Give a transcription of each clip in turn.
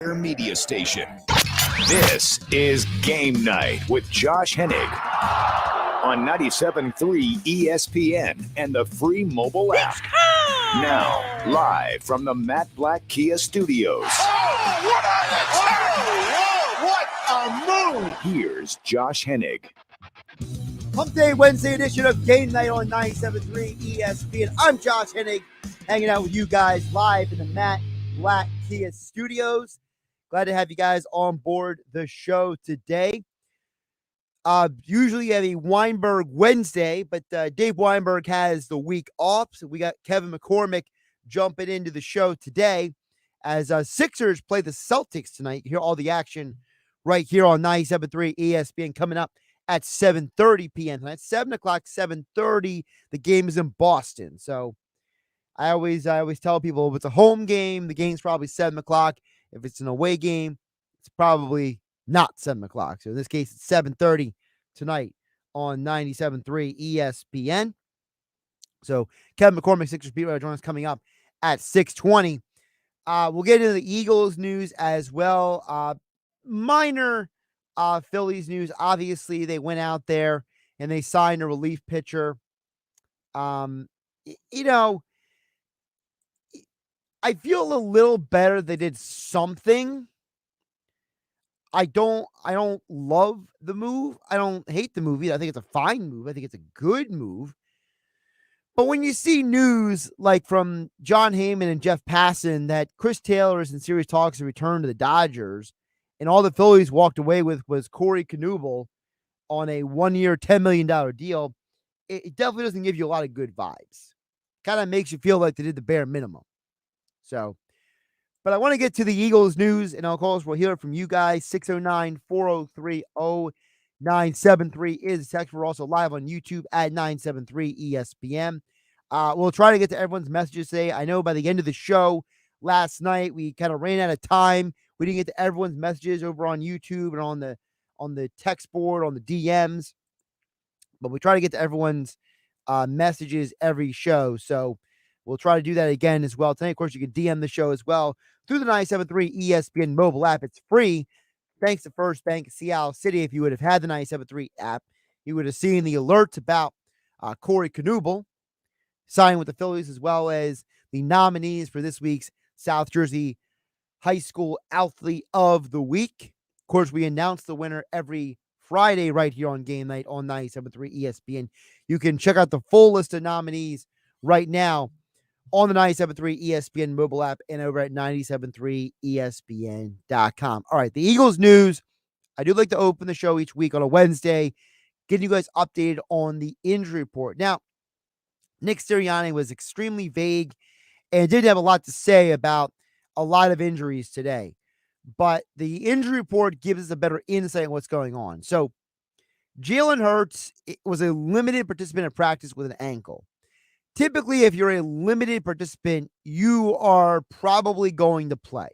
Media station. This is Game Night with Josh Hennig on 97.3 ESPN and the free mobile app. Now, live from the Matt Black Kia Studios. What a move! Here's Josh Hennig. Hump Day Wednesday edition of Game Night on 97.3 ESPN. I'm Josh Hennig, hanging out with you guys live in the Matt Black Kia Studios. Glad to have you guys on board the show today. Usually you have a Weinberg Wednesday, but Dave Weinberg has the week off, so we got Kevin McCormick jumping into the show today as Sixers play the Celtics tonight. You hear all the action right here on 97.3 ESPN coming up at 7:30 p.m. tonight. 7 o'clock, 7:30. The game is in Boston. So I always tell people if it's a home game, the game's probably 7 o'clock. If it's an away game, it's probably not 7 o'clock. So in this case, it's 7:30 tonight on 97.3 ESPN. So Kevin McCormick, Sixers beat writer, joins us coming up at 6:20. We'll get into the Eagles news as well. Minor Phillies news. Obviously, they went out there and they signed a relief pitcher. I feel a little better they did something. I don't love the move. I don't hate the move either. I think it's a fine move. I think it's a good move. But when you see news like from John Heyman and Jeff Passan that Chris Taylor is in serious talks to return to the Dodgers, and all the Phillies walked away with was Corey Knebel on a 1-year, $10 million deal, it definitely doesn't give you a lot of good vibes. Kind of makes you feel like they did the bare minimum. So, but I want to get to the Eagles news, and of course, we'll hear it from you guys. 609-403-0973 is the text. We're also live on YouTube at 973 ESPN. We'll try to get to everyone's messages today. I know by the end of the show last night, we kind of ran out of time. We didn't get to everyone's messages over on YouTube and on the text board, on the DMs. But we try to get to everyone's messages every show. So we'll try to do that again as well. Tonight, of course, you can DM the show as well through the 97.3 ESPN mobile app. It's free. Thanks to First Bank Seattle City. If you would have had the 97.3 app, you would have seen the alerts about Corey Knebel signing with the Phillies, as well as the nominees for this week's South Jersey High School Athlete of the Week. Of course, we announce the winner every Friday right here on Game Night on 97.3 ESPN. You can check out the full list of nominees right now on the 97.3 ESPN mobile app and over at 97.3ESPN.com. All right, the Eagles news. I do like to open the show each week on a Wednesday, getting you guys updated on the injury report. Now, Nick Sirianni was extremely vague and did have a lot to say about a lot of injuries today. But the injury report gives us a better insight on what's going on. So, Jalen Hurts was a limited participant in practice with an ankle. Typically, if you're a limited participant, you are probably going to play.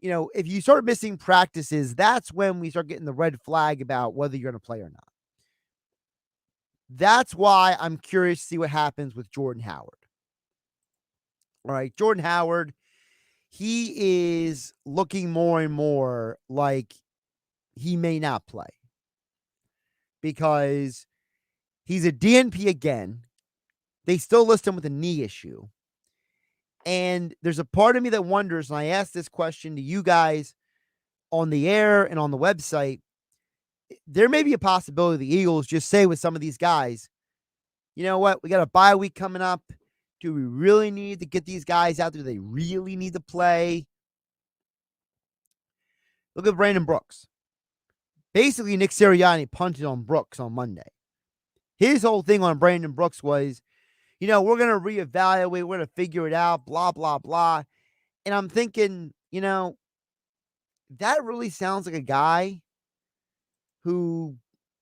You know, if you start missing practices, that's when we start getting the red flag about whether you're going to play or not. That's why I'm curious to see what happens with Jordan Howard. All right, Jordan Howard, he is looking more and more like he may not play because he's a DNP again. They still list him with a knee issue. And there's a part of me that wonders, and I asked this question to you guys on the air and on the website, there may be a possibility the Eagles just say with some of these guys, you know what, we got a bye week coming up. Do we really need to get these guys out there? Do they really need to play? Look at Brandon Brooks. Basically, Nick Sirianni punted on Brooks on Monday. His whole thing on Brandon Brooks was, you know, we're going to reevaluate, we're going to figure it out, blah, blah, blah. And I'm thinking, you know, that really sounds like a guy who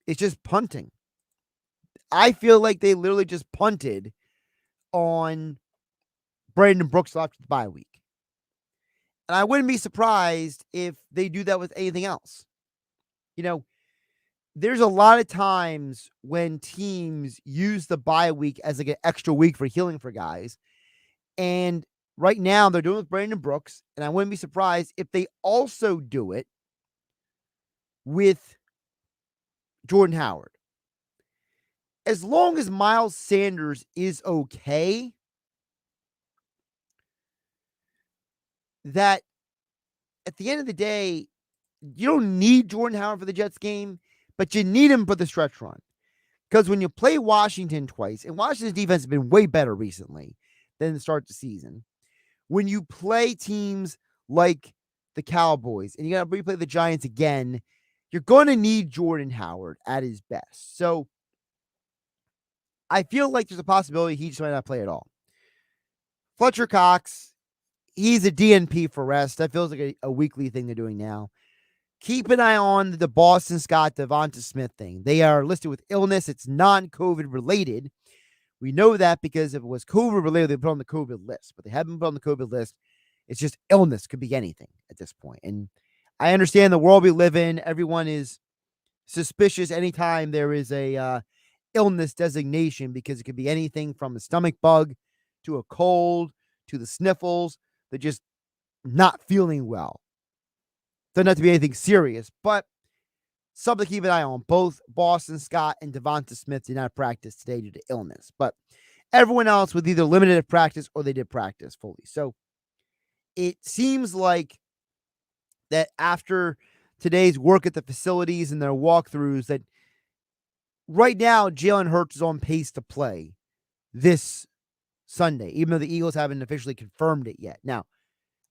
is just punting. I feel like they literally just punted on Brandon Brooks after the bye week. And I wouldn't be surprised if they do that with anything else. You know, there's a lot of times when teams use the bye week as like an extra week for healing for guys. And Right now, they're doing it with Brandon Brooks, and I wouldn't be surprised if they also do it with Jordan Howard. As long as Miles Sanders is okay, that at the end of the day, you don't need Jordan Howard for the Jets game, but you need him for the stretch run. Because when you play Washington twice, and Washington's defense has been way better recently than the start of the season, when you play teams like the Cowboys and you got to replay the Giants again, you're going to need Jordan Howard at his best. So I feel like there's a possibility he just might not play at all. Fletcher Cox, he's a DNP for rest. That feels like a weekly thing they're doing now. Keep an eye on the Boston Scott Devonta Smith thing. They are listed with illness. It's non-COVID related. We know that because if it was COVID related, they put on the COVID list, but they haven't put on the COVID list. It's just illness. Could be anything at this point. And I understand the world we live in. Everyone is suspicious anytime there is a illness designation because it could be anything from a stomach bug to a cold to the sniffles. They're just not feeling well. Doesn't have to be anything serious, but something to keep an eye on. Both Boston Scott and Devonta Smith did not practice today due to illness, but everyone else with either limited practice or they did practice fully. So it seems like that after today's work at the facilities and their walkthroughs, that right now Jalen Hurts is on pace to play this Sunday, even though the Eagles haven't officially confirmed it yet. Now,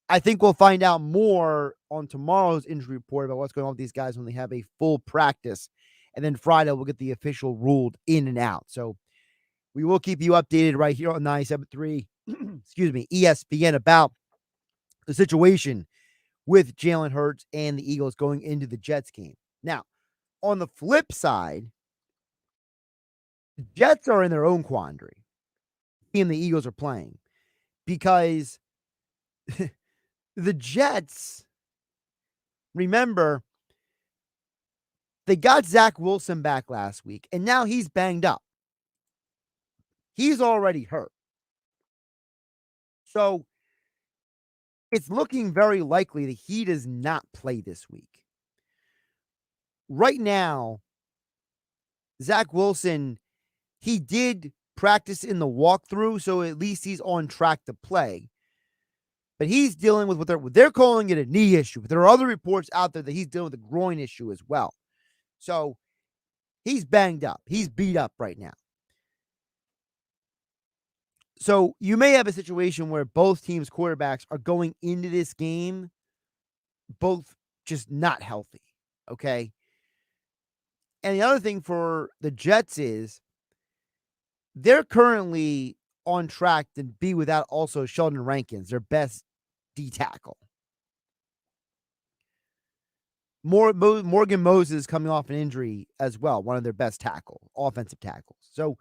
I think we'll find out more on tomorrow's injury report about what's going on with these guys when they have a full practice. And then Friday, we'll get the official ruled in and out. So we will keep you updated right here on 97.3, ESPN about the situation with Jalen Hurts and the Eagles going into the Jets game. Now, on the flip side, the Jets are in their own quandary. And the Eagles are playing because the Jets, remember, they got Zach Wilson back last week, and now he's banged up. He's already hurt. So it's looking very likely that he does not play this week. Right now, Zach Wilson, he did practice in the walkthrough, so at least he's on track to play. But he's dealing with what they're calling it a knee issue. But there are other reports out there that he's dealing with a groin issue as well. So he's banged up. He's beat up right now. So you may have a situation where both teams' quarterbacks are going into this game both just not healthy, okay? And the other thing for the Jets is they're currently on track to be without also Sheldon Rankins, their best D tackle. Morgan Moses coming off an injury as well, one of their best offensive tackles. So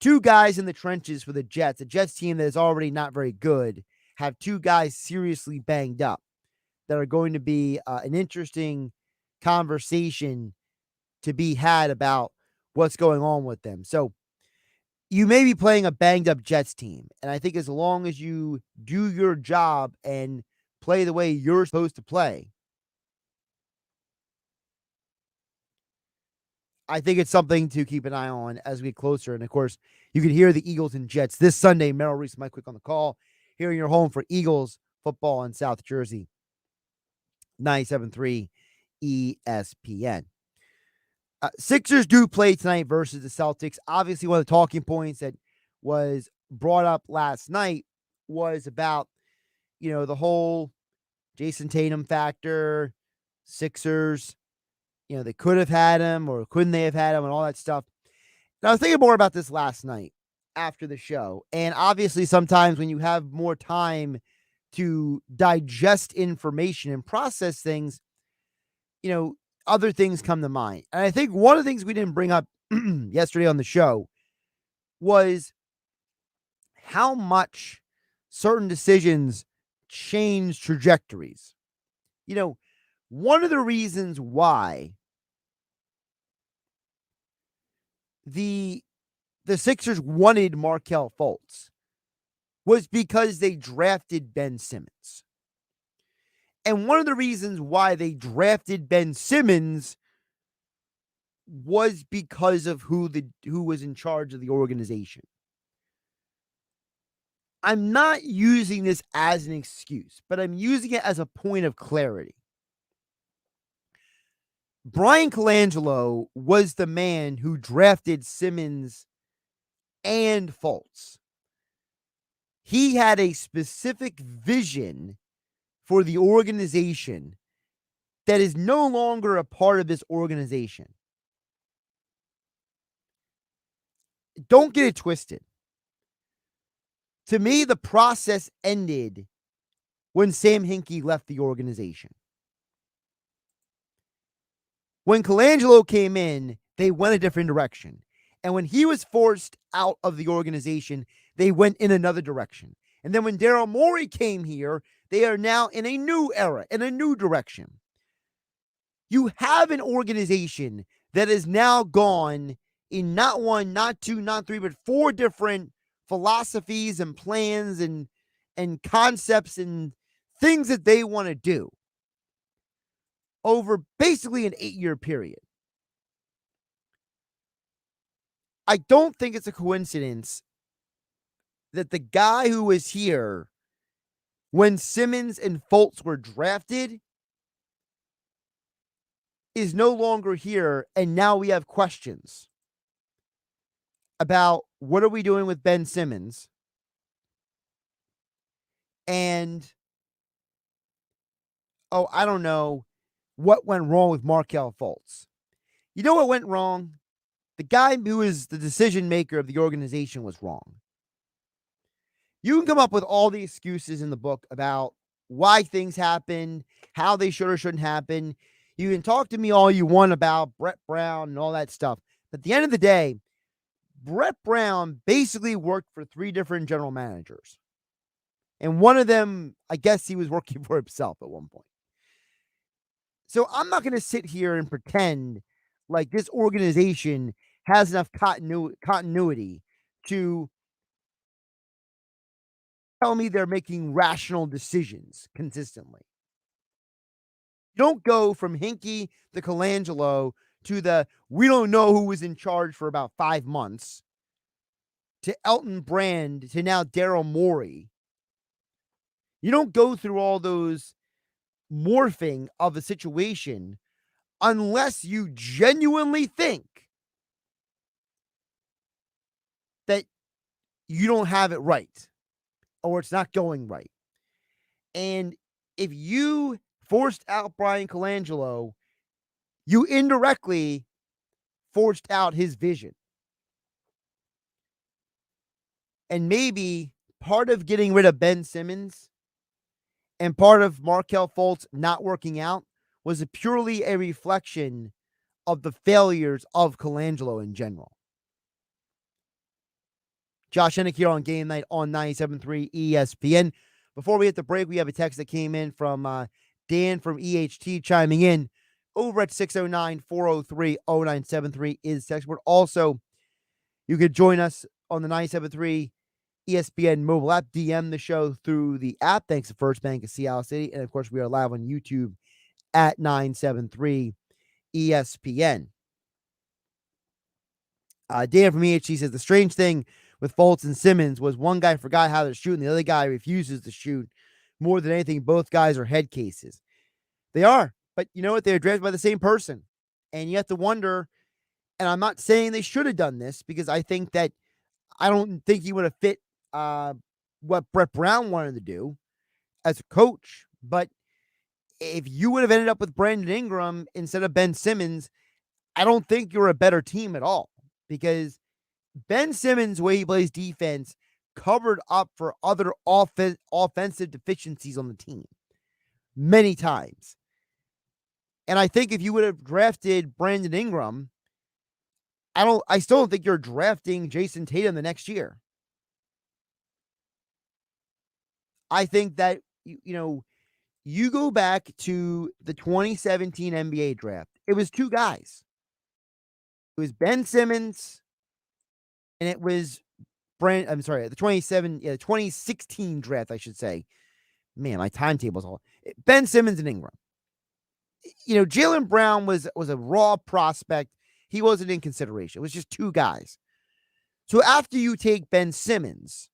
two guys in the trenches for the Jets, a Jets team that is already not very good, have two guys seriously banged up that are going to be an interesting conversation to be had about what's going on with them. So you may be playing a banged up Jets team. And I think as long as you do your job and play the way you're supposed to play, I think it's something to keep an eye on as we get closer. And of course, you can hear the Eagles and Jets this Sunday. Merrill Reese, Mike Quick on the call. Here in your home for Eagles football in South Jersey. 97.3 ESPN. Sixers do play tonight versus the Celtics. Obviously, one of the talking points that was brought up last night was about, the whole Jason Tatum factor, Sixers, they could have had him or couldn't they have had him and all that stuff. And I was thinking more about this last night after the show. And obviously, sometimes when you have more time to digest information and process things, other things come to mind. And I think one of the things we didn't bring up yesterday on the show was how much certain decisions change trajectories. One of the reasons why the Sixers wanted Markelle Fultz was because they drafted Ben Simmons. And one of the reasons why they drafted Ben Simmons was because of who was in charge of the organization. I'm not using this as an excuse, but I'm using it as a point of clarity. Brian Colangelo was the man who drafted Simmons and Fultz. He had a specific vision for the organization that is no longer a part of this organization. Don't get it twisted. To me, the process ended when Sam Hinkie left the organization. When Colangelo came in, they went a different direction. And when he was forced out of the organization, they went in another direction. And then when Daryl Morey came here, they are now in a new era, in a new direction. You have an organization that has now gone in not one, not two, not three, but 4 different philosophies and plans and concepts and things that they want to do over basically an 8-year period. I don't think it's a coincidence that the guy who was here when Simmons and Fultz were drafted is no longer here, and now we have questions about what are we doing with Ben Simmons and, I don't know what went wrong with Markelle Fultz. You know what went wrong? The guy who is the decision maker of the organization was wrong. You can come up with all the excuses in the book about why things happened, how they should or shouldn't happen. You can talk to me all you want about Brett Brown and all that stuff. But at the end of the day, Brett Brown basically worked for 3 different general managers. And one of them, I guess he was working for himself at one point. So I'm not going to sit here and pretend like this organization has enough continuity to tell me they're making rational decisions consistently. You don't go from Hinkie to Colangelo to the we don't know who was in charge for about 5 months to Elton Brand to now Daryl Morey. You don't go through all those morphing of a situation unless you genuinely think that you don't have it right or it's not going right. And if you forced out Brian Colangelo, you indirectly forced out his vision. And maybe part of getting rid of Ben Simmons and part of Markelle Fultz not working out was purely a reflection of the failures of Colangelo in general. Josh Hennig here on Game Night on 97.3 ESPN. Before we hit the break, we have a text that came in from Dan from EHT chiming in over at 609-403-0973 is text word. Also, you could join us on the 97.3 ESPN mobile app. DM the show through the app. Thanks to First Bank of Seattle City. And, of course, we are live on YouTube at 973 ESPN. Dan from EHT says the strange thing with Fultz and Simmons was one guy forgot how to shoot and the other guy refuses to shoot. More than anything, both guys are head cases. They are. But you know what? They're drafted by the same person. And you have to wonder, and I'm not saying they should have done this because I don't think he would have fit what Brett Brown wanted to do as a coach. But if you would have ended up with Brandon Ingram instead of Ben Simmons, I don't think you're a better team at all because Ben Simmons, the way he plays defense, covered up for other offensive deficiencies on the team many times. And I think if you would have drafted Brandon Ingram, I still don't think you're drafting Jason Tatum the next year. I think that, you go back to the 2017 NBA draft. It was 2 guys. It was Ben Simmons and it was the 2016 draft, I should say. Man, my timetable's all. Ben Simmons and Ingram. Jaylen Brown was a raw prospect. He wasn't in consideration. It was just two guys. So after you take Ben Simmons,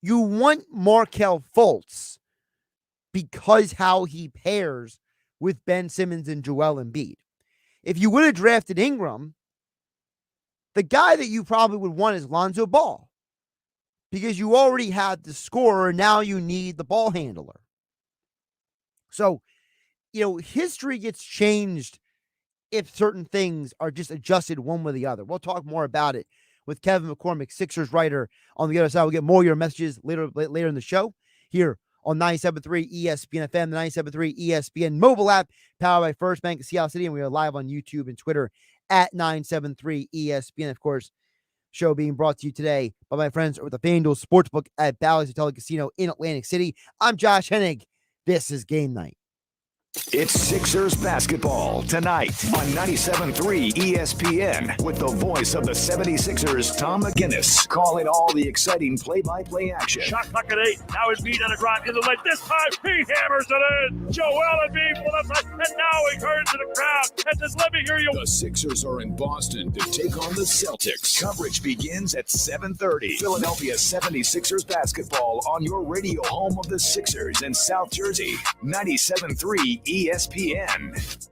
you want Markelle Fultz because how he pairs with Ben Simmons and Joel Embiid. If you would have drafted Ingram, the guy that you probably would want is Lonzo Ball because you already had the scorer. Now you need the ball handler. So, history gets changed if certain things are just adjusted one way or the other. We'll talk more about it with Kevin McCormick, Sixers writer, on the other side. We'll get more of your messages later in the show here on 97.3 ESPN FM, the 97.3 ESPN mobile app, powered by First Bank of Seattle City, and we are live on YouTube and Twitter at 973 ESPN. Of course, show being brought to you today by my friends over at the FanDuel Sportsbook at Bally's Hotel and Casino in Atlantic City. I'm Josh Hennig. This is Game Night. It's Sixers basketball tonight on 97.3 ESPN with the voice of the 76ers, Tom McGinnis, calling all the exciting play-by-play action. Shot clock at 8. Now Embiid on a drive in the lane. This time he hammers it in. Joel Embiid for the side, and now he turns to the crowd and says, "Let me hear you." The Sixers are in Boston to take on the Celtics. Coverage begins at 7:30. Philadelphia 76ers basketball on your radio home of the Sixers in South Jersey, 97.3 ESPN.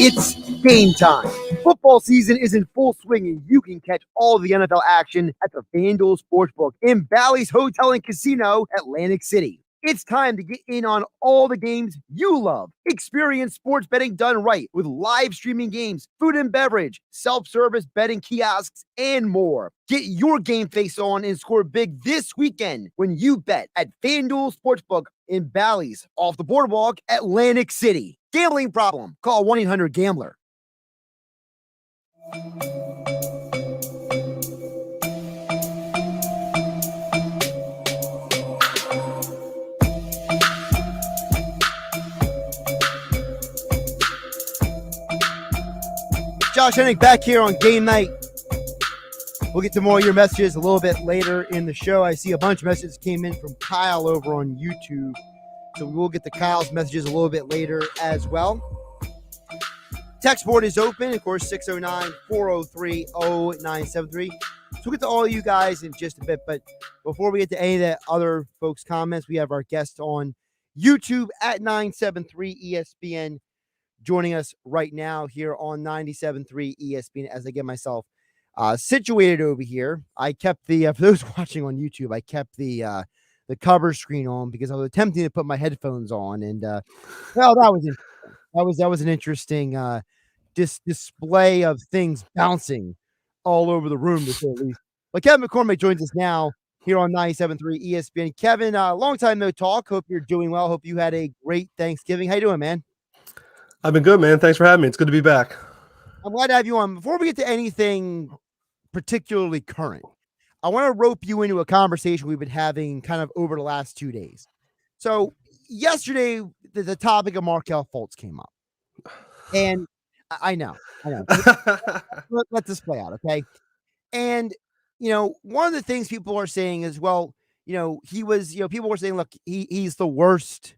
It's game time. Football season is in full swing, and you can catch all the NFL action at the FanDuel Sportsbook in Bally's Hotel and Casino, Atlantic City. It's time to get in on all the games you love. Experience sports betting done right with live streaming games, food and beverage, self-service betting kiosks, and more. Get your game face on and score big this weekend when you bet at FanDuel Sportsbook in Bally's off the boardwalk, Atlantic City. Gambling problem? Call 1-800-GAMBLER. Josh Hennig back here on Game Night. We'll get to more of your messages a little bit later in the show. I see a bunch of messages came in from Kyle over on YouTube. So we'll get to Kyle's messages a little bit later as well. Text board is open, of course, 609-403-0973. So we'll get to all you guys in just a bit. But before we get to any of the other folks' comments, we have our guest on YouTube at 973ESPN joining us right now here on 97.3 ESPN as I get myself situated over here. I kept the, for those watching on YouTube, I kept the cover screen on because I was attempting to put my headphones on. And, well, that was interesting. That was an interesting display of things bouncing all over the room, to say the least. But Kevin McCormick joins us now here on 97.3 ESPN. Kevin, long time no talk. Hope you're doing well. Hope you had a great Thanksgiving. How you doing, man? I've been good, man. Thanks for having me. It's good to be back. I'm glad to have you on. Before we get to anything particularly current, I want to rope you into a conversation we've been having kind of over the last 2 days. So yesterday, the topic of Markelle Fultz came up. And I know. Let this play out, okay? And, one of the things people are saying is, well, he was, people were saying, look, he's the worst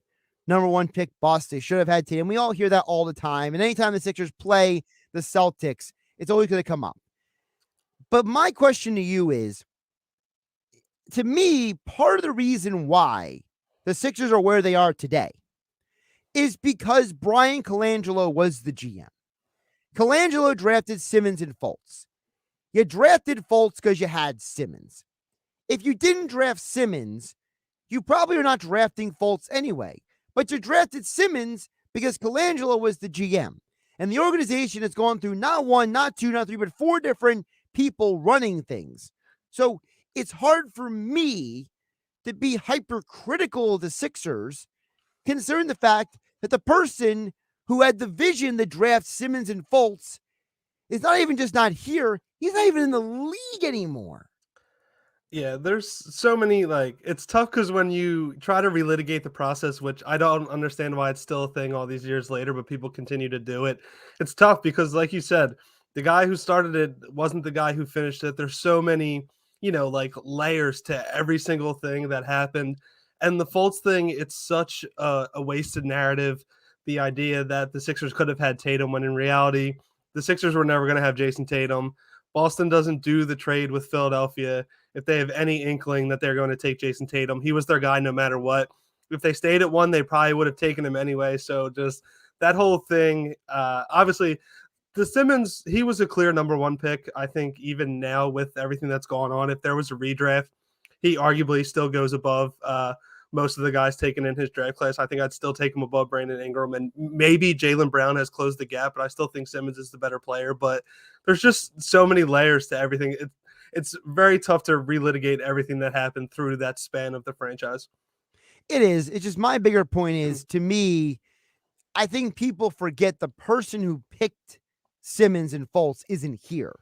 number one pick bust. They should have had Tatum. We all hear that all the time. And anytime the Sixers play the Celtics, it's always going to come up. But my question to you is, to me, part of the reason why the Sixers are where they are today is because Brian Colangelo was the GM. Colangelo drafted Simmons and Fultz. You drafted Fultz because you had Simmons. If you didn't draft Simmons, you probably are not drafting Fultz anyway. But you drafted Simmons because Colangelo was the GM. And the organization has gone through not one, not two, not three, but 4 different people running things. So it's hard for me to be hypercritical of the Sixers, considering the fact that the person who had the vision to draft Simmons and Fultz is not even just not here, he's not even in the league anymore. Yeah, there's so many, it's tough because when you try to relitigate the process, which I don't understand why it's still a thing all these years later, but people continue to do it. It's tough because, like you said, the guy who started it wasn't the guy who finished it. There's so many, layers to every single thing that happened. And the Fultz thing, it's such a wasted narrative. The idea that the Sixers could have had Tatum when in reality, the Sixers were never going to have Jason Tatum. Boston doesn't do the trade with Philadelphia if they have any inkling that they're going to take Jason Tatum. He was their guy no matter what. If they stayed at 1, they probably would have taken him anyway. So just that whole thing, obviously, the Simmons, he was a clear number 1 pick. I think even now with everything that's gone on, if there was a redraft, he arguably still goes above most of the guys taken in his draft class. I think I'd still take him above Brandon Ingram, and maybe Jaylen Brown has closed the gap, but I still think Simmons is the better player. But there's just so many layers to everything. It's very tough to relitigate everything that happened through that span of the franchise. It is. It's just my bigger point is, to me, I think people forget the person who picked Simmons and Fultz isn't here.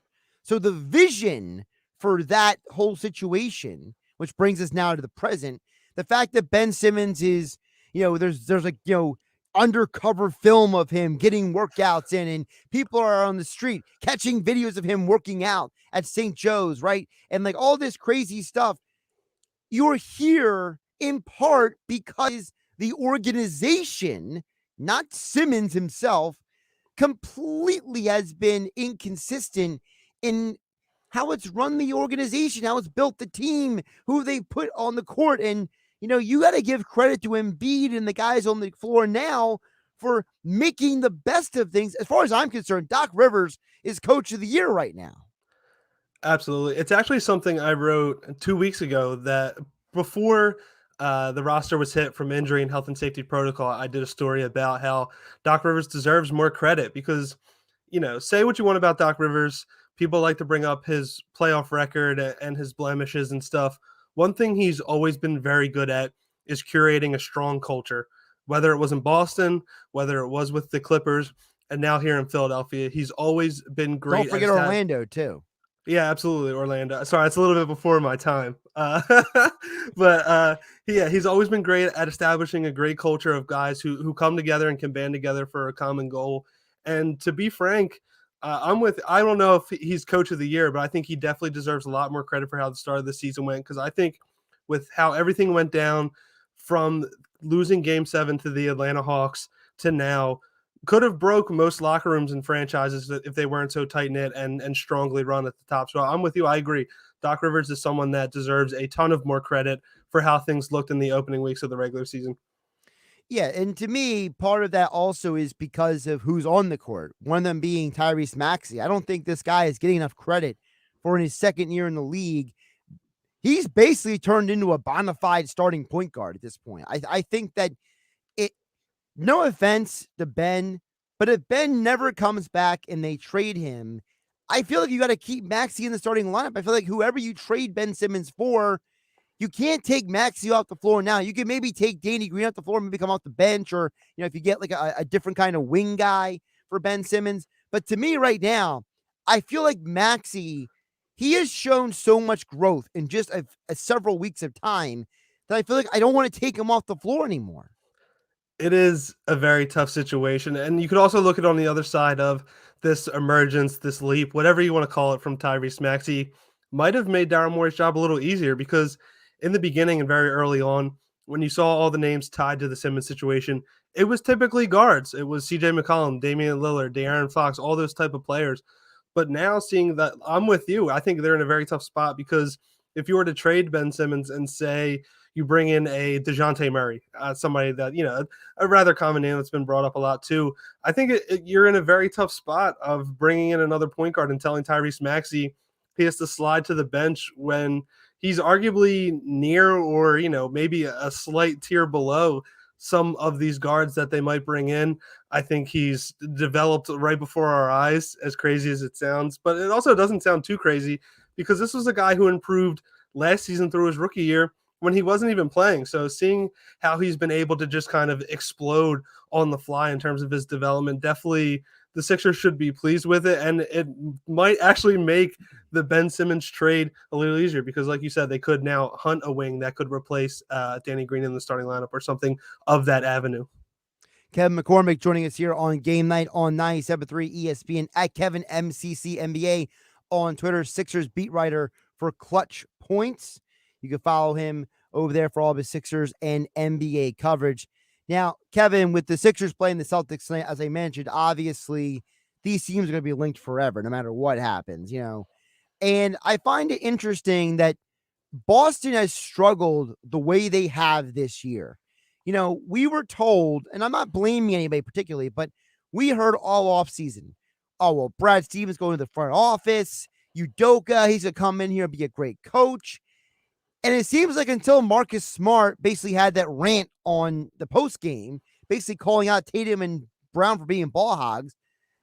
So the vision for that whole situation, which brings us now to the present, the fact that Ben Simmons is, there's like, undercover film of him getting workouts in, and people are on the street catching videos of him working out at St. Joe's, right? And like all this crazy stuff. You're here in part because the organization, not Simmons himself, completely has been inconsistent in how it's run the organization, how it's built the team, who they put on the court. And, you got to give credit to Embiid and the guys on the floor now for making the best of things. As far as I'm concerned, Doc Rivers is coach of the year right now. Absolutely. It's actually something I wrote 2 weeks ago that before the roster was hit from injury and health and safety protocol, I did a story about how Doc Rivers deserves more credit because, say what you want about Doc Rivers. People like to bring up his playoff record and his blemishes and stuff. One thing he's always been very good at is curating a strong culture, whether it was in Boston, whether it was with the Clippers, and now here in Philadelphia. He's always been great. Don't forget Orlando, too. Yeah, absolutely, Orlando. Sorry, it's a little bit before my time. He's always been great at establishing a great culture of guys who come together and can band together for a common goal. And to be frank, I don't know if he's coach of the year, but I think he definitely deserves a lot more credit for how the start of the season went. Because I think with how everything went down from losing Game 7 to the Atlanta Hawks to now, could have broke most locker rooms and franchises if they weren't so tight-knit and strongly run at the top. So I'm with you. I agree. Doc Rivers is someone that deserves a ton of more credit for how things looked in the opening weeks of the regular season. Yeah, and to me, part of that also is because of who's on the court, one of them being Tyrese Maxey. I don't think this guy is getting enough credit for in his second year in the league. He's basically turned into a bona fide starting point guard at this point. I think that no offense to Ben, but if Ben never comes back and they trade him, I feel like you got to keep Maxey in the starting lineup. I feel like whoever you trade Ben Simmons for, you can't take Maxey off the floor now. You can maybe take Danny Green off the floor, maybe come off the bench, or if you get like a different kind of wing guy for Ben Simmons. But to me right now, I feel like Maxey, he has shown so much growth in just a several weeks of time that I feel like I don't want to take him off the floor anymore. It is a very tough situation. And you could also look at it on the other side of this emergence, this leap, whatever you want to call it, from Tyrese Maxey might have made Daryl Morey's job a little easier because in the beginning and very early on, when you saw all the names tied to the Simmons situation, it was typically guards. It was CJ McCollum, Damian Lillard, De'Aaron Fox, all those type of players. But now seeing that, I'm with you. I think they're in a very tough spot because if you were to trade Ben Simmons and say you bring in a DeJounte Murray, somebody that, a rather common name that's been brought up a lot too, I think you're in a very tough spot of bringing in another point guard and telling Tyrese Maxey he has to slide to the bench when he's arguably near or, maybe a slight tier below some of these guards that they might bring in. I think he's developed right before our eyes, as crazy as it sounds, but it also doesn't sound too crazy because this was a guy who improved last season through his rookie year when he wasn't even playing. So seeing how he's been able to just kind of explode on the fly in terms of his development, definitely the Sixers should be pleased with it. And it might actually make the Ben Simmons trade a little easier because, like you said, they could now hunt a wing that could replace Danny Green in the starting lineup or something of that avenue. Kevin McCormick joining us here on Game Night on 97.3 ESPN at Kevin MCC NBA on Twitter, Sixers beat writer for Clutch Points. You can follow him over there for all of his Sixers and NBA coverage. Now, Kevin, with the Sixers playing the Celtics, as I mentioned, obviously these teams are going to be linked forever, no matter what happens, And I find it interesting that Boston has struggled the way they have this year. We were told, and I'm not blaming anybody particularly, but we heard all offseason, oh, well, Brad Stevens going to the front office, Udoka, he's going to come in here and be a great coach. And it seems like until Marcus Smart basically had that rant on the post game, basically calling out Tatum and Brown for being ball hogs,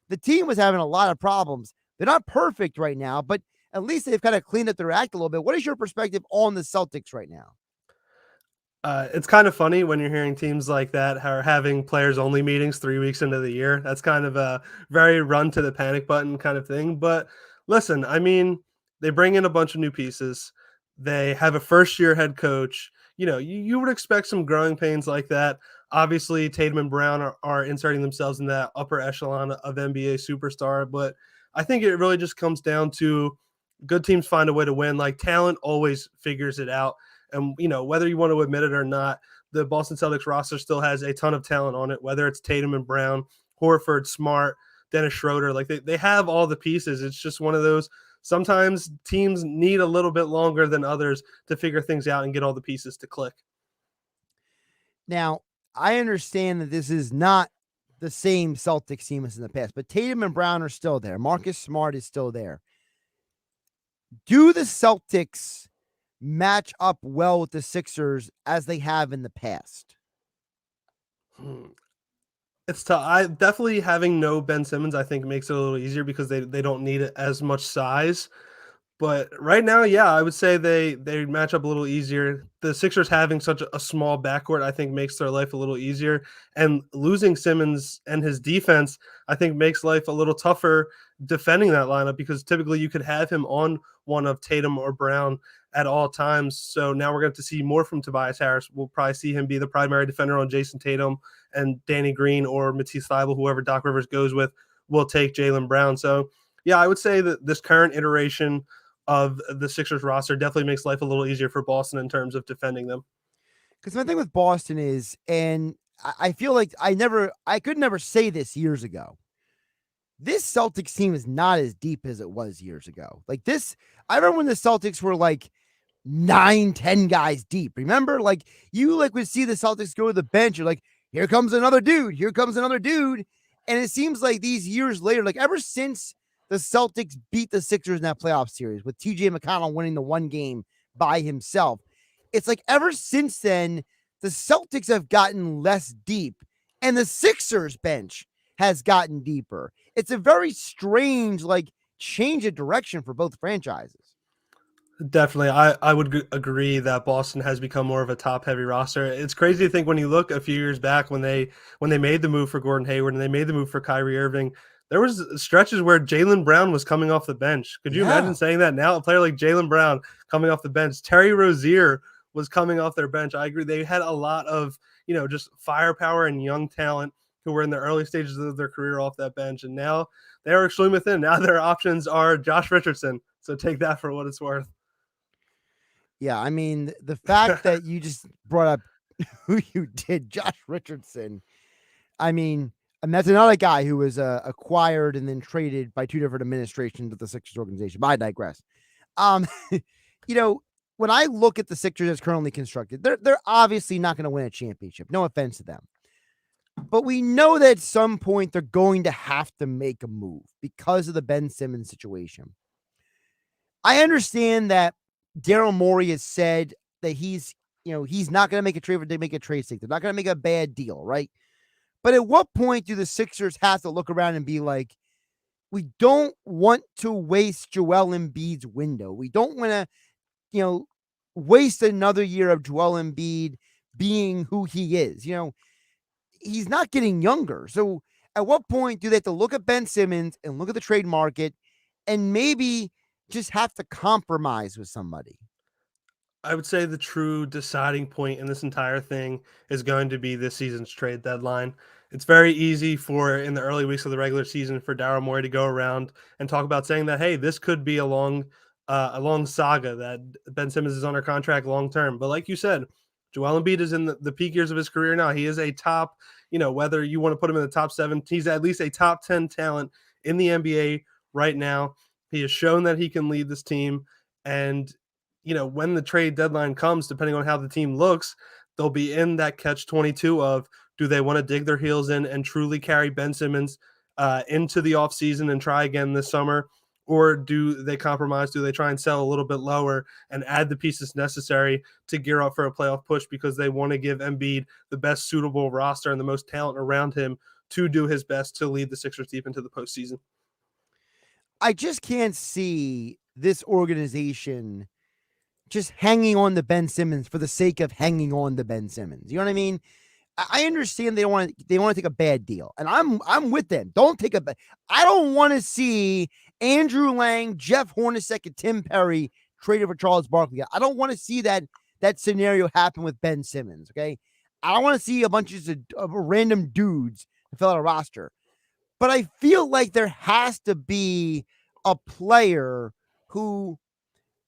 the team was having a lot of problems. They're not perfect right now, but at least they've kind of cleaned up their act a little bit. What is your perspective on the Celtics right now? It's kind of funny when you're hearing teams like that are having players only meetings 3 weeks into the year. That's kind of a very run to the panic button kind of thing. But listen, I mean, they bring in a bunch of new pieces. They have a first-year head coach. You would expect some growing pains like that. Obviously, Tatum and Brown are inserting themselves in that upper echelon of NBA superstar. But I think it really just comes down to good teams find a way to win. Like, talent always figures it out. And, whether you want to admit it or not, the Boston Celtics roster still has a ton of talent on it, whether it's Tatum and Brown, Horford, Smart, Dennis Schroeder. Like, they have all the pieces. It's just one of those. Sometimes teams need a little bit longer than others to figure things out and get all the pieces to click. Now, I understand that this is not the same Celtics team as in the past, but Tatum and Brown are still there. Marcus Smart is still there. Do the Celtics match up well with the Sixers as they have in the past? It's tough. I definitely having no Ben Simmons, I think, makes it a little easier because they don't need as much size. But right now, yeah, I would say they match up a little easier. The Sixers having such a small backcourt, I think, makes their life a little easier. And losing Simmons and his defense, I think, makes life a little tougher defending that lineup because typically you could have him on one of Tatum or Brown at all times. So now we're going to see more from Tobias Harris. We'll probably see him be the primary defender on Jason Tatum, and Danny Green or Matisse Thybulle, whoever Doc Rivers goes with, will take Jaylen Brown. So, yeah, I would say that this current iteration of the Sixers roster definitely makes life a little easier for Boston in terms of defending them. Because my thing with Boston is, and I feel like I could never say this years ago. This Celtics team is not as deep as it was years ago. Like this, I remember when the Celtics were like 9-10 guys deep. Remember? Like you would see the Celtics go to the bench. You're like, here comes another dude. Here comes another dude. And it seems like these years later, like ever since the Celtics beat the Sixers in that playoff series with TJ McConnell winning the one game by himself, it's like ever since then, the Celtics have gotten less deep and the Sixers bench has gotten deeper. It's a very strange, like, change of direction for both franchises. Definitely. I would agree that Boston has become more of a top-heavy roster. It's crazy to think when you look a few years back when they made the move for Gordon Hayward and they made the move for Kyrie Irving, there was stretches where Jaylen Brown was coming off the bench. Could you imagine saying that now? A player like Jaylen Brown coming off the bench. Terry Rozier was coming off their bench. I agree. They had a lot of, just firepower and young talent who were in the early stages of their career off that bench. And now they are extremely thin. Now their options are Josh Richardson. So take that for what it's worth. Yeah, I mean, the fact that you just brought up who you did, Josh Richardson, I mean, and that's another guy who was acquired and then traded by two different administrations of the Sixers organization. But I digress. When I look at the Sixers as currently constructed, they're obviously not going to win a championship. No offense to them. But we know that at some point they're going to have to make a move because of the Ben Simmons situation. I understand that Daryl Morey has said that he's not going to make a trade to make a trade stick. They're not going to make a bad deal, right? But at what point do the Sixers have to look around and be like, we don't want to waste Joel Embiid's window. We don't want to, waste another year of Joel Embiid being who he is. He's not getting younger. So at what point do they have to look at Ben Simmons and look at the trade market and maybe just have to compromise with somebody? I would say the true deciding point in this entire thing is going to be this season's trade deadline. It's very easy in the early weeks of the regular season for Daryl Morey to go around and talk about saying that, hey, this could be a long saga, that Ben Simmons is under contract long term. But like you said, Joel Embiid is in the peak years of his career now. He is a top, whether you want to put him in the top 7, he's at least a top 10 talent in the NBA right now. He has shown that he can lead this team. And, when the trade deadline comes, depending on how the team looks, they'll be in that catch-22 of, do they want to dig their heels in and truly carry Ben Simmons into the offseason and try again this summer? Or do they compromise? Do they try and sell a little bit lower and add the pieces necessary to gear up for a playoff push because they want to give Embiid the best suitable roster and the most talent around him to do his best to lead the Sixers deep into the postseason? I just can't see this organization just hanging on to Ben Simmons for the sake of hanging on to Ben Simmons. You know what I mean? I understand they want to take a bad deal, and I'm with them. I don't want to see Andrew Lang, Jeff Hornacek, and Tim Perry traded for Charles Barkley. I don't want to see that scenario happen with Ben Simmons. Okay, I don't want to see a bunch of random dudes fill out a roster, but I feel like there has to be a player who,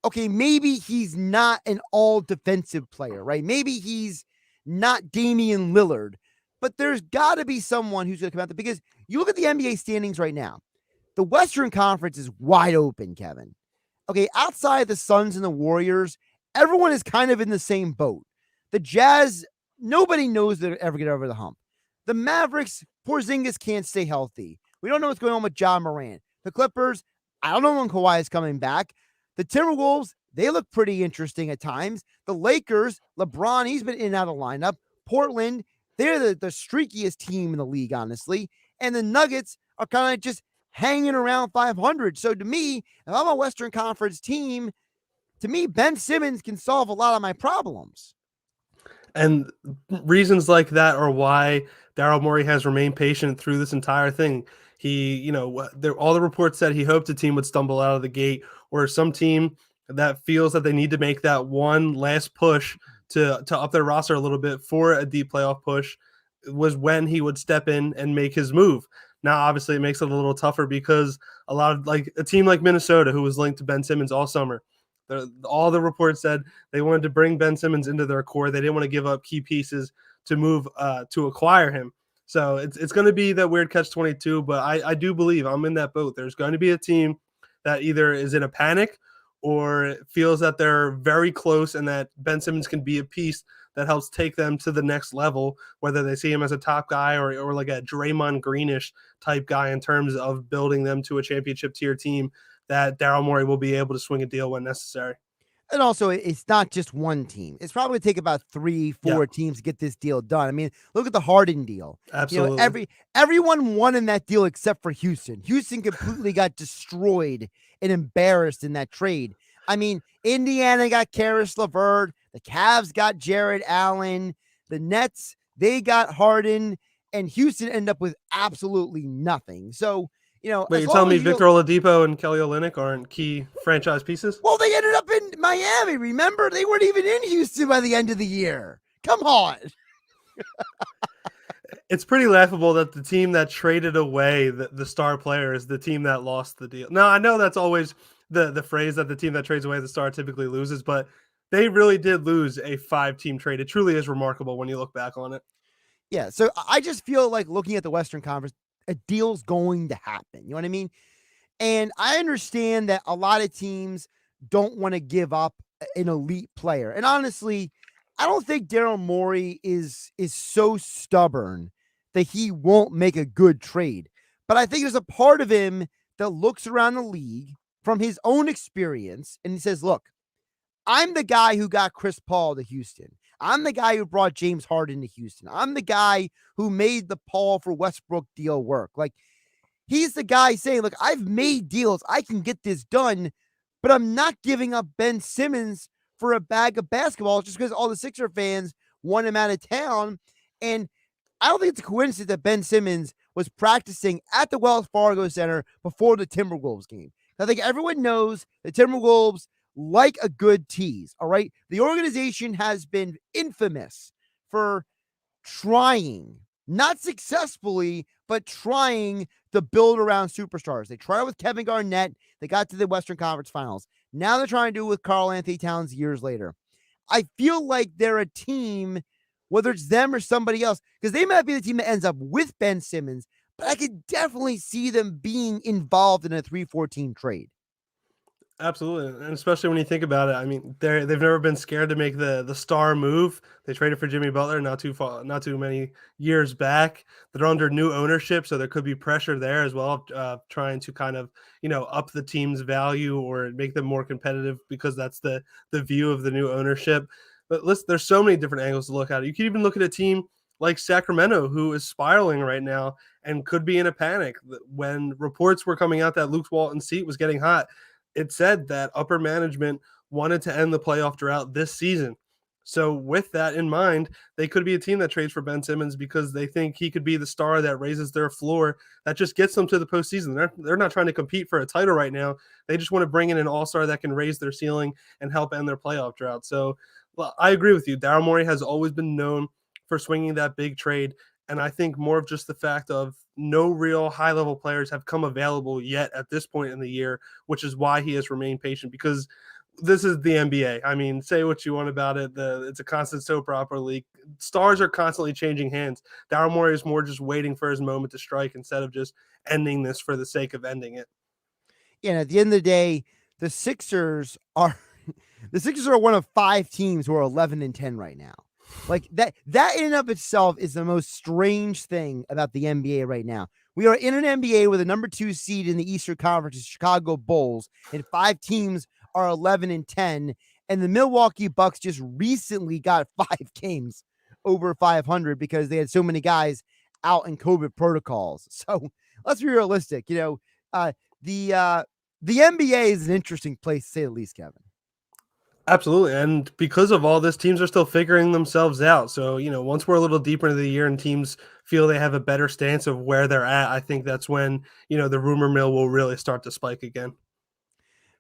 okay, maybe he's not an all defensive player, right? Maybe he's not Damian Lillard, but there's got to be someone who's going to come out there, because you look at the NBA standings right now. The Western Conference is wide open, Kevin. Okay, outside the Suns and the Warriors, everyone is kind of in the same boat. The Jazz, nobody knows they'll ever get over the hump. The Mavericks, Porzingis can't stay healthy. We don't know what's going on with John Morant. The Clippers, I don't know when Kawhi is coming back. The Timberwolves, they look pretty interesting at times. The Lakers, LeBron, he's been in and out of the lineup. Portland, they're the streakiest team in the league, honestly. And the Nuggets are kind of just hanging around 500. So to me, if I'm a Western Conference team, to me, Ben Simmons can solve a lot of my problems. And reasons like that are why Daryl Morey has remained patient through this entire thing. He, all the reports said he hoped the team would stumble out of the gate, or some team that feels that they need to make that one last push to up their roster a little bit for a deep playoff push was when he would step in and make his move. Now, obviously, it makes it a little tougher because a lot of like a team like Minnesota, who was linked to Ben Simmons all summer, all the reports said they wanted to bring Ben Simmons into their core. They didn't want to give up key pieces to move to acquire him. So it's going to be that weird catch-22, but I do believe I'm in that boat. There's going to be a team that either is in a panic or feels that they're very close and that Ben Simmons can be a piece that helps take them to the next level, whether they see him as a top guy or like a Draymond Greenish type guy in terms of building them to a championship tier team, that Daryl Morey will be able to swing a deal when necessary. And also, it's not just one team. It's probably going to take about 3-4 teams to get this deal done. I mean, look at the Harden deal. Absolutely. Everyone won in that deal except for Houston. Houston completely got destroyed and embarrassed in that trade. I mean, Indiana got Karis LeVert. The Cavs got Jared Allen. The Nets, they got Harden. And Houston ended up with absolutely nothing. So, wait, you're telling me Victor Oladipo and Kelly Olynyk aren't key franchise pieces? Well, they ended up in Miami. Remember, they weren't even in Houston by the end of the year. Come on. It's pretty laughable that the team that traded away the star player is the team that lost the deal. Now, I know that's always the phrase that the team that trades away the star typically loses, but they really did lose a 5-team trade. It truly is remarkable when you look back on it. Yeah, so I just feel like looking at the Western Conference, a deal's going to happen. You know what I mean? And I understand that a lot of teams don't want to give up an elite player. And honestly, I don't think Daryl Morey is so stubborn that he won't make a good trade. But I think there's a part of him that looks around the league from his own experience and he says, look, I'm the guy who got Chris Paul to Houston. I'm the guy who brought James Harden to Houston. I'm the guy who made the Paul for Westbrook deal work. Like, he's the guy saying, look, I've made deals. I can get this done, but I'm not giving up Ben Simmons for a bag of basketball just because all the Sixer fans want him out of town. And I don't think it's a coincidence that Ben Simmons was practicing at the Wells Fargo Center before the Timberwolves game. I think everyone knows the Timberwolves like a good tease, all right? The organization has been infamous for trying, not successfully, but trying to build around superstars. They tried with Kevin Garnett. They got to the Western Conference Finals. Now they're trying to do it with Karl Anthony Towns years later. I feel like they're a team, whether it's them or somebody else, because they might be the team that ends up with Ben Simmons, but I could definitely see them being involved in a 3-4 trade. Absolutely, and especially when you think about it, I mean, they've never been scared to make the star move. They traded for Jimmy Butler not too many years back. They're under new ownership, so there could be pressure there as well, trying to kind of up the team's value or make them more competitive because that's the view of the new ownership. But listen, there's so many different angles to look at it. You could even look at a team like Sacramento, who is spiraling right now and could be in a panic. When reports were coming out that Luke Walton's seat was getting hot, it said that upper management wanted to end the playoff drought this season. So with that in mind, they could be a team that trades for Ben Simmons because they think he could be the star that raises their floor, that just gets them to the postseason. They're not trying to compete for a title right now. They just want to bring in an all-star that can raise their ceiling and help end their playoff drought. So I agree with you. Daryl Morey has always been known for swinging that big trade. And I think more of just the fact of no real high-level players have come available yet at this point in the year, which is why he has remained patient, because this is the NBA. I mean, say what you want about it. It's a constant soap opera league. Stars are constantly changing hands. Daryl Morey is more just waiting for his moment to strike instead of just ending this for the sake of ending it. Yeah, and at the end of the day, the Sixers are one of 5 teams who are 11-10 right now. Like that in and of itself is the most strange thing about the NBA right now. We are in an NBA with a number 2 seed in the Eastern Conference, the Chicago Bulls, and 5 teams are 11-10. And the Milwaukee Bucks just recently got 5 games over 500 because they had so many guys out in COVID protocols. So let's be realistic. The NBA is an interesting place to say the least, Kevin. Absolutely. And because of all this, teams are still figuring themselves out. So, once we're a little deeper into the year and teams feel they have a better stance of where they're at, I think that's when, the rumor mill will really start to spike again.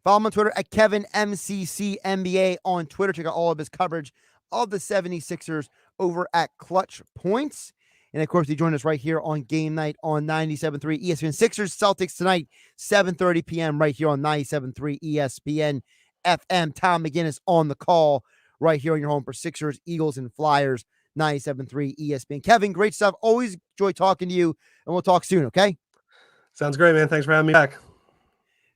Follow him on Twitter at KevinMCCNBA on Twitter. Check out all of his coverage of the 76ers over at Clutch Points. And, of course, he joined us right here on Game Night on 97.3 ESPN. Sixers Celtics tonight, 7:30 p.m. right here on 97.3 ESPN FM. Tom McGinnis on the call right here on your home for Sixers, Eagles, and Flyers, 97.3 ESPN. Kevin, great stuff. Always enjoy talking to you, and we'll talk soon, okay? Sounds great, man. Thanks for having me back.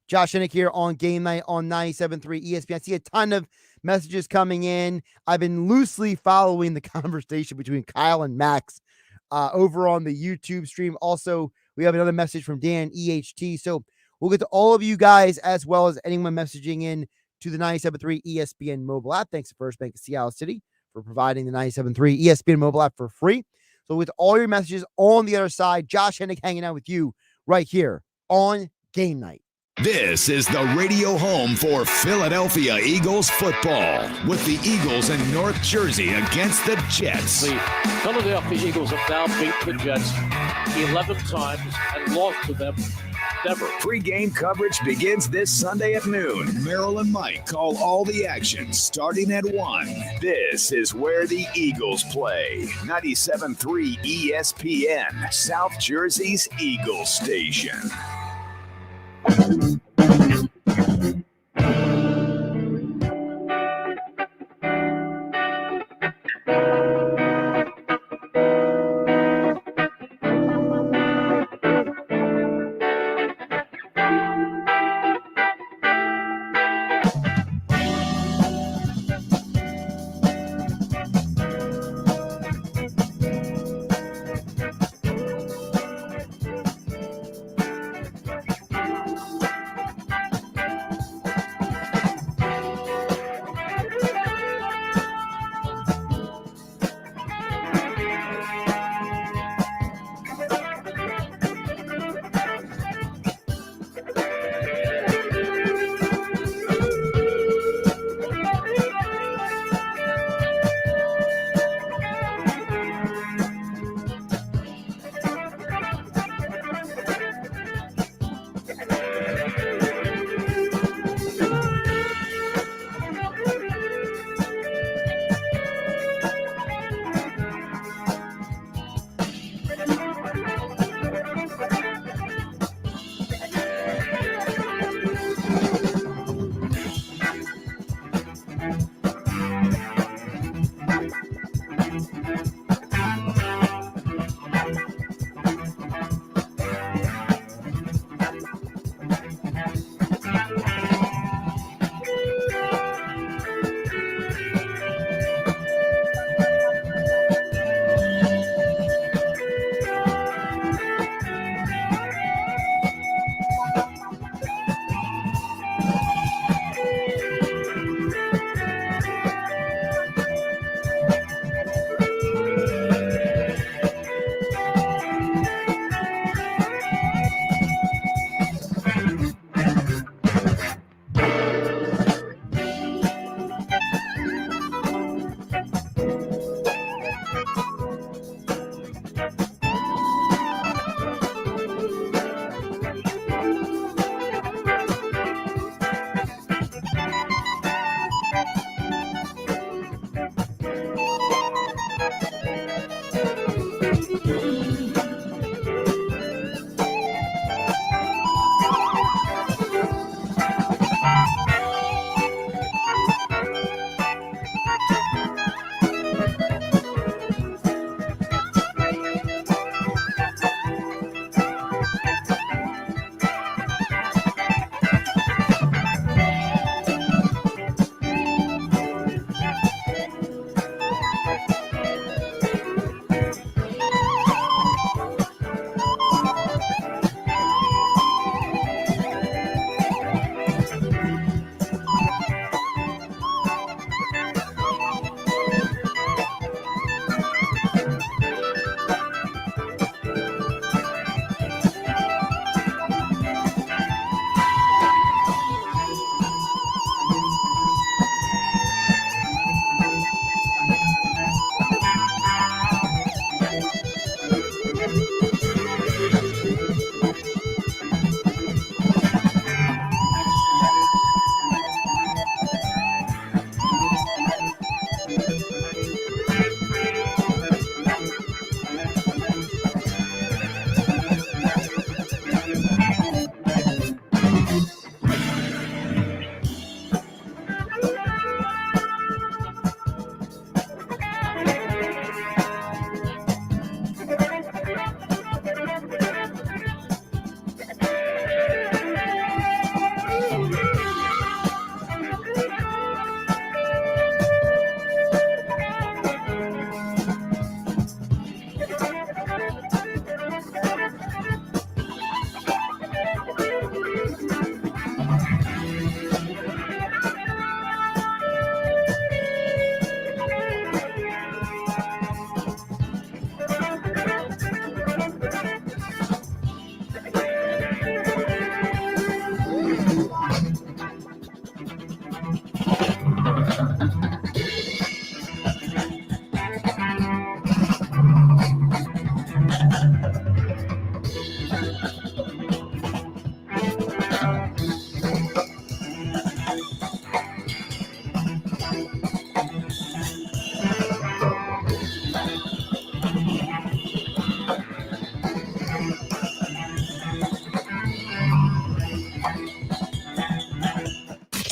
Josh Hennig here on Game Night on 97.3 ESPN. I see a ton of messages coming in. I've been loosely following the conversation between Kyle and Max over on the YouTube stream. Also, we have another message from Dan EHT. So we'll get to all of you guys as well as anyone messaging in to the 97.3 ESPN mobile app. Thanks to First Bank of Seattle City for providing the 97.3 ESPN mobile app for free. So with all your messages on the other side, Josh Hennig hanging out with you right here on Game Night. This is the radio home for Philadelphia Eagles football with the Eagles in North Jersey against the Jets. The Philadelphia Eagles have now beat the Jets 11 times and lost to them never. Pre-game coverage begins this Sunday at noon. Merrill and Mike call all the action starting at 1. This is where the Eagles play. 97.3 ESPN, South Jersey's Eagles station.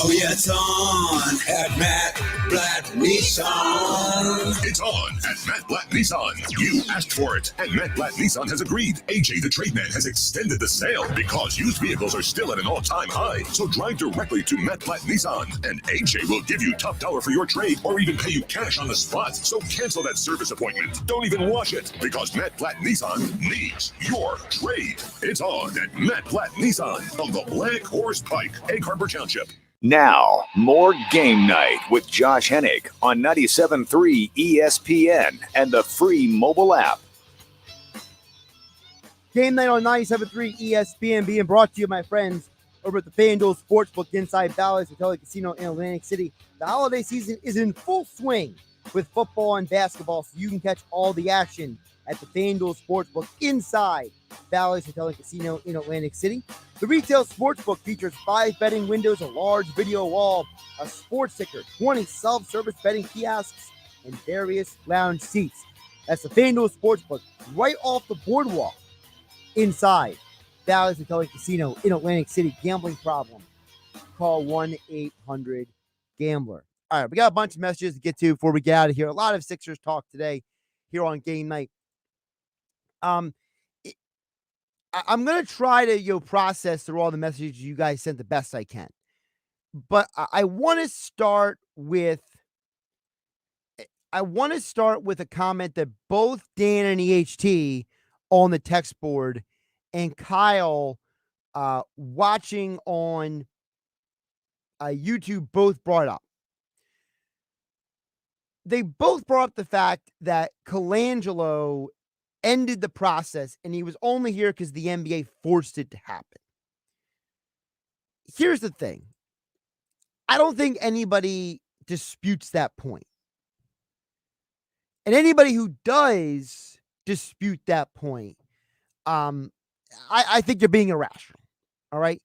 Oh yeah, it's on at Matt Blatt Nissan. It's on at Matt Blatt Nissan. You asked for it, and Matt Blatt Nissan has agreed. AJ the Trade Man has extended the sale because used vehicles are still at an all-time high. So drive directly to Matt Blatt Nissan, and AJ will give you top dollar for your trade or even pay you cash on the spot. So cancel that service appointment. Don't even wash it because Matt Blatt Nissan needs your trade. It's on at Matt Blatt Nissan on the Black Horse Pike, Egg Harbor Township. Now, more Game Night with Josh Hennig on 97.3 ESPN and the free mobile app. Game Night on 97.3 ESPN being brought to you, my friends, over at the FanDuel Sportsbook inside Bally's Hotel and Casino in Atlantic City. The holiday season is in full swing with football and basketball, so you can catch all the action at the FanDuel Sportsbook inside Bally's Hotel and Casino in Atlantic City. The retail sportsbook features 5 betting windows, a large video wall, a sports ticker, 20 self-service betting kiosks, and various lounge seats. That's the FanDuel Sportsbook right off the boardwalk inside Bally's Hotel and Casino in Atlantic City. Gambling problem? Call 1-800-GAMBLER. All right, we got a bunch of messages to get to before we get out of here. A lot of Sixers talk today here on Game Night. I'm going to try to process through all the messages you guys sent the best I can. But I want to start with a comment that both Dan and EHT on the text board and Kyle watching on YouTube both brought up. They both brought up the fact that Colangelo ended the process, and he was only here because the NBA forced it to happen. Here's the thing. I don't think anybody disputes that point. And anybody who does dispute that point, I think you're being irrational. All right?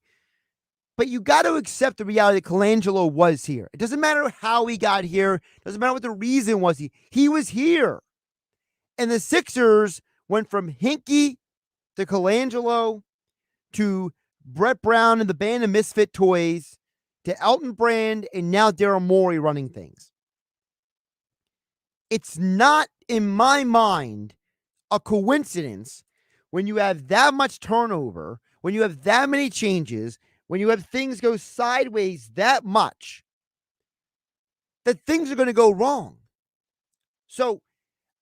But you got to accept the reality that Colangelo was here. It doesn't matter how he got here. It doesn't matter what the reason was. He was here. And the Sixers went from Hinkie to Colangelo to Brett Brown and the band of Misfit Toys to Elton Brand and now Daryl Morey running things. It's not, in my mind, a coincidence when you have that much turnover, when you have that many changes, when you have things go sideways that much, that things are going to go wrong. So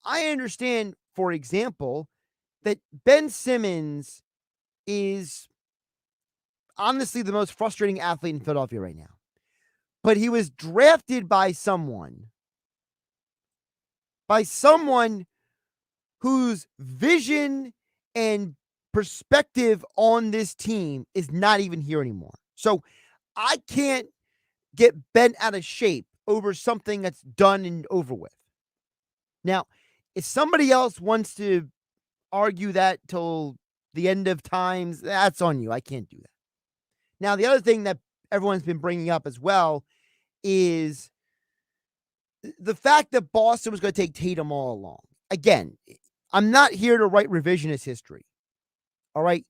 I understand, for example, that Ben Simmons is honestly the most frustrating athlete in Philadelphia right now. But he was drafted by someone whose vision and perspective on this team is not even here anymore. So I can't get bent out of shape over something that's done and over with. Now, if somebody else wants to argue that till the end of times, that's on you. I can't do that. Now, the other thing that everyone's been bringing up as well is the fact that Boston was going to take Tatum all along. Again, I'm not here to write revisionist history. All right.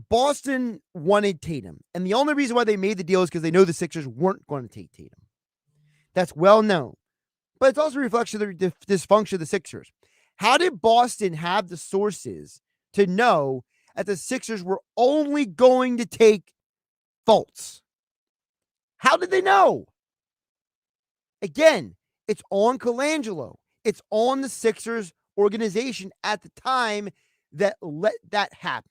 Boston wanted Tatum. And the only reason why they made the deal is because they know the Sixers weren't going to take Tatum. That's well known. But it's also a reflection of the dysfunction of the Sixers. How did Boston have the sources to know that the Sixers were only going to take Fultz? How did they know? Again, it's on Colangelo. It's on the Sixers organization at the time that let that happen.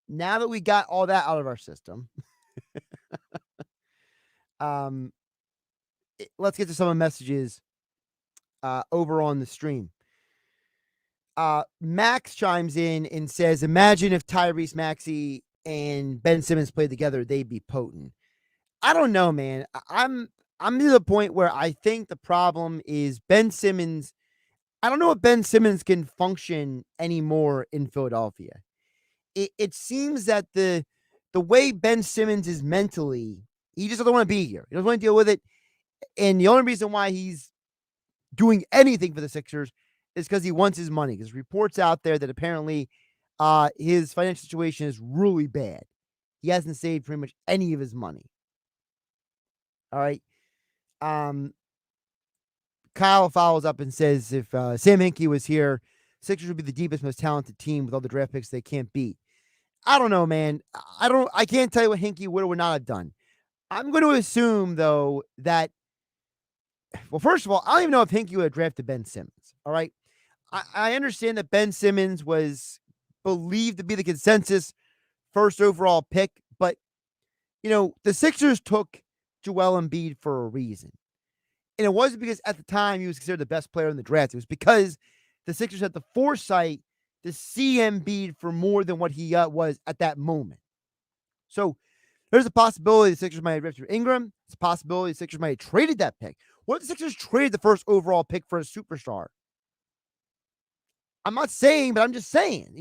Now that we got all that out of our system, let's get to some of the messages over on the stream. Max chimes in and says, imagine if Tyrese Maxey and Ben Simmons played together, they'd be potent. I don't know, man. I'm to the point where I think the problem is Ben Simmons. I don't know if Ben Simmons can function anymore in Philadelphia. It seems that the way Ben Simmons is mentally, he just doesn't want to be here. He doesn't want to deal with it. And the only reason why he's doing anything for the Sixers is because he wants his money. There's reports out there that apparently his financial situation is really bad. He hasn't saved pretty much any of his money. All right. Kyle follows up and says if Sam Hinkie was here, Sixers would be the deepest, most talented team with all the draft picks they can't beat. I don't know, man. I can't tell you what Hinkie would or would not have done. I'm going to assume, though, that, well, first of all, I don't even know if Hinkie would have drafted Ben Simmons. All right. I understand that Ben Simmons was believed to be the consensus first overall pick, but, the Sixers took Joel Embiid for a reason. And it wasn't because at the time he was considered the best player in the draft. It was because the Sixers had the foresight to see Embiid for more than what he was at that moment. So there's a possibility the Sixers might have drafted Ingram. It's a possibility the Sixers might have traded that pick. What if the Sixers traded the first overall pick for a superstar? I'm not saying, but I'm just saying,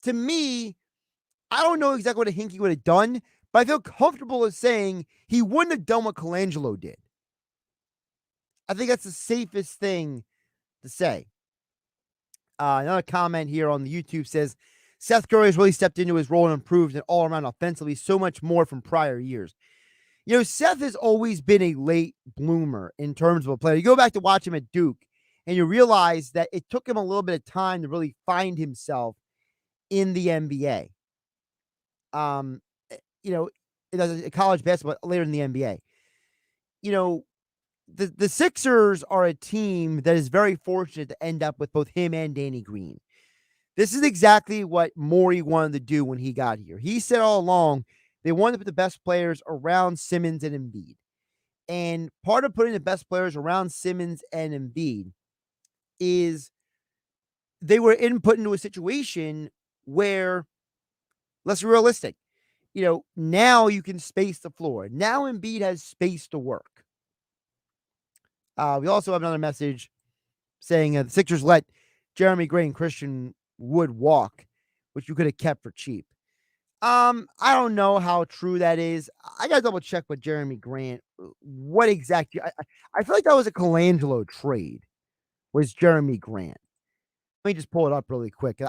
to me, I don't know exactly what a Hinkie would have done, but I feel comfortable with saying he wouldn't have done what Colangelo did. I think that's the safest thing to say. Another comment here on the YouTube says, Seth Curry has really stepped into his role and improved it all around offensively, so much more from prior years. Seth has always been a late bloomer in terms of a player. You go back to watch him at Duke, and you realize that it took him a little bit of time to really find himself in the NBA. In college basketball, later in the NBA. The Sixers are a team that is very fortunate to end up with both him and Danny Green. This is exactly what Morey wanted to do when he got here. He said all along they wanted to put the best players around Simmons and Embiid. And part of putting the best players around Simmons and Embiid is they were put into a situation where, let's be realistic, now you can space the floor. Now Embiid has space to work. We also have another message saying the Sixers let Jeremy Gray and Christian Wood walk, which you could have kept for cheap. I don't know how true that is. I got to double check with Jeremy Grant. What exactly? I feel like that was a Colangelo trade, was Jeremy Grant. Let me just pull it up really quick.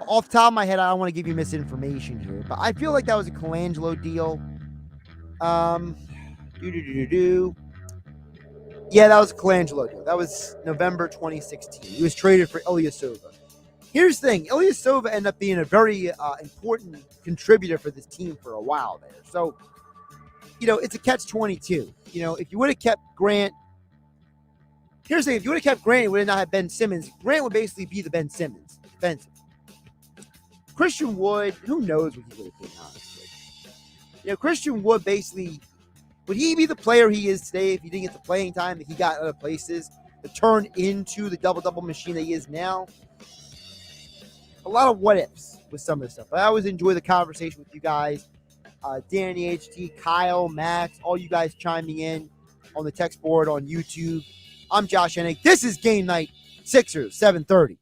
Off the top of my head, I don't want to give you misinformation here, but I feel like that was a Colangelo deal. Yeah, that was a Colangelo deal. That was November 2016. He was traded for Ilyasova. Here's the thing. Ilyasova ended up being a very important contributor for this team for a while there. So, it's a catch-22. If you would have kept Grant, here's the thing. If you would have kept Grant, you would have not had Ben Simmons. Grant would basically be the Ben Simmons defensive. Christian Wood, who knows what he would have been, honestly. Christian Wood basically, would he be the player he is today if he didn't get the playing time that he got other places to turn into the double-double machine that he is now? A lot of what-ifs with some of this stuff. I always enjoy the conversation with you guys. Danny HT, Kyle, Max, all you guys chiming in on the text board on YouTube. I'm Josh Hennig. This is Game Night, Sixers, 7:30.